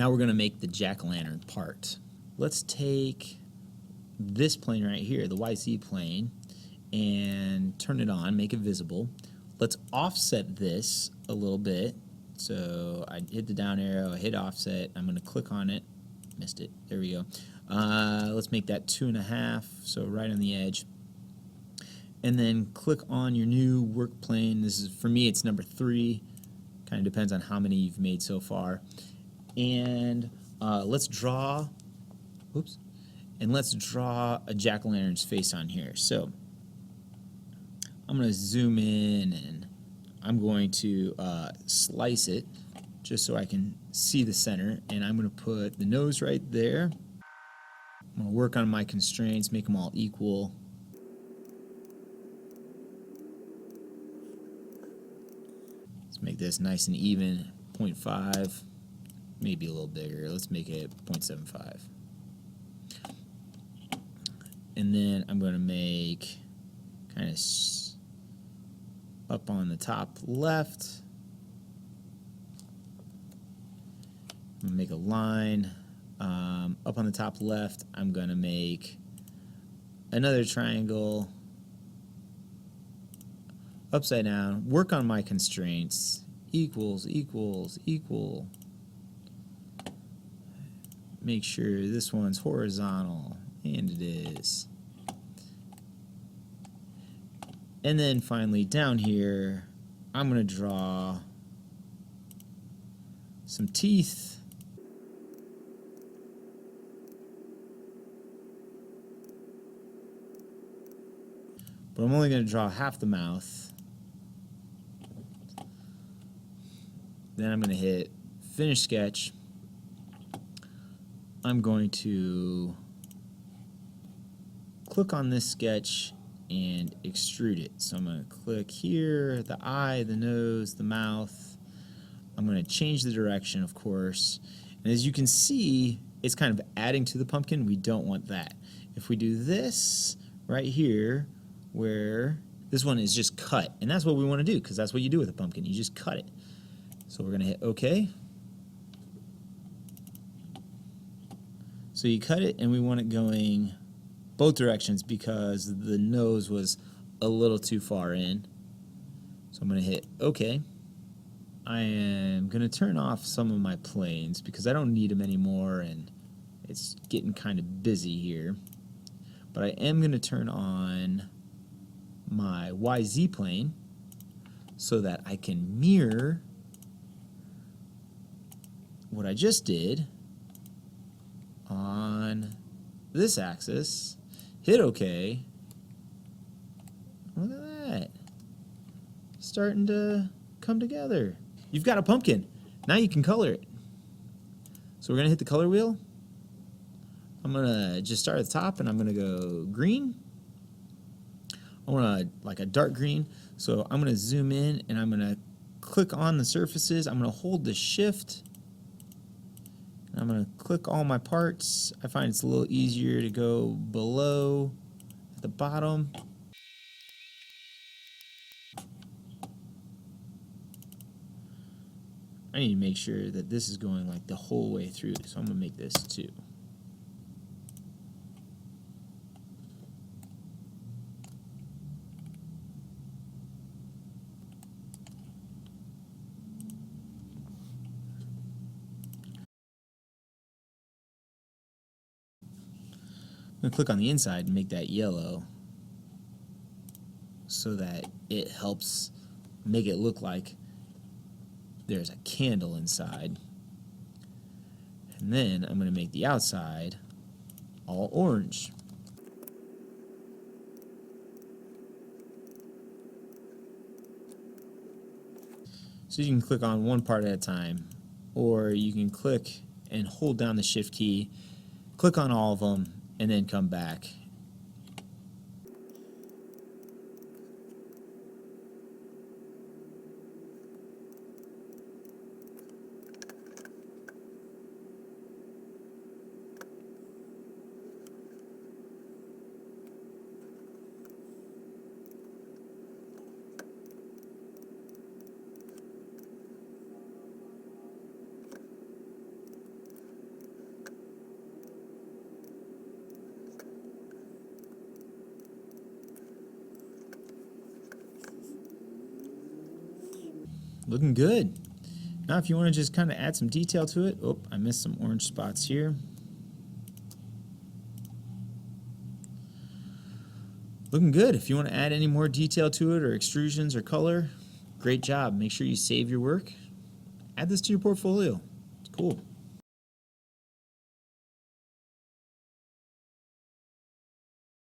Now we're going to make the jack-o'-lantern part. Let's take this plane right here, the YZ plane, and turn it on, make it visible. Let's offset this a little bit. So I hit the down arrow, I hit offset, I'm going to click on it. Missed it. There we go. Let's make that 2.5, so right on the edge. And then click on your new work plane. This is, for me, it's number 3. Kind of depends on how many you've made so far. And let's draw, oops, and let's draw a jack-o'-lantern's face on here. So I'm going to zoom in and I'm going to slice it just so I can see the center. And I'm going to put the nose right there. I'm going to work on my constraints, make them all equal. Let's make this nice and even, 0.5, maybe a little bigger. Let's make it 0.75. And then I'm going to make kind of up on the top left. I'm going to make a line. Up on the top left, I'm going to make another triangle. Upside down. Work on my constraints. Equals, equals, equal. Make sure this one's horizontal. And it is. And then finally down here, I'm going to draw some teeth. But I'm only going to draw half the mouth. Then I'm going to hit Finish Sketch. I'm going to click on this sketch and extrude it. So I'm going to click here, the eye, the nose, the mouth. I'm going to change the direction, of course. And as you can see, it's kind of adding to the pumpkin. We don't want that. If we do this right here, where this one is just cut, and that's what we want to do, because that's what you do with a pumpkin. You just cut it. So we're going to hit OK. So you cut it, and we want it going both directions because the nose was a little too far in. So I'm going to hit OK. I am going to turn off some of my planes because I don't need them anymore, and it's getting kind of busy here. But I am going to turn on my YZ plane so that I can mirror what I just did on this axis. Hit OK. Look at that. Starting to come together. You've got a pumpkin. Now you can color it. So we're going to hit the color wheel. I'm going to just start at the top and I'm going to go green. I want like a dark green. So I'm going to zoom in and I'm going to click on the surfaces. I'm going to hold the shift. I'm going to click all my parts. I find it's a little easier to go below at the bottom. I need to make sure that this is going like the whole way through, so I'm going to make this 2. I'm going to click on the inside and make that yellow so that it helps make it look like there's a candle inside. And then I'm going to make the outside all orange. So you can click on one part at a time, or you can click and hold down the shift key, click on all of them, and then come back. Looking good. Now if you want to just kind of add some detail to it, oh, I missed some orange spots here. Looking good. If you want to add any more detail to it or extrusions or color, great job. Make sure you save your work. Add this to your portfolio. It's cool.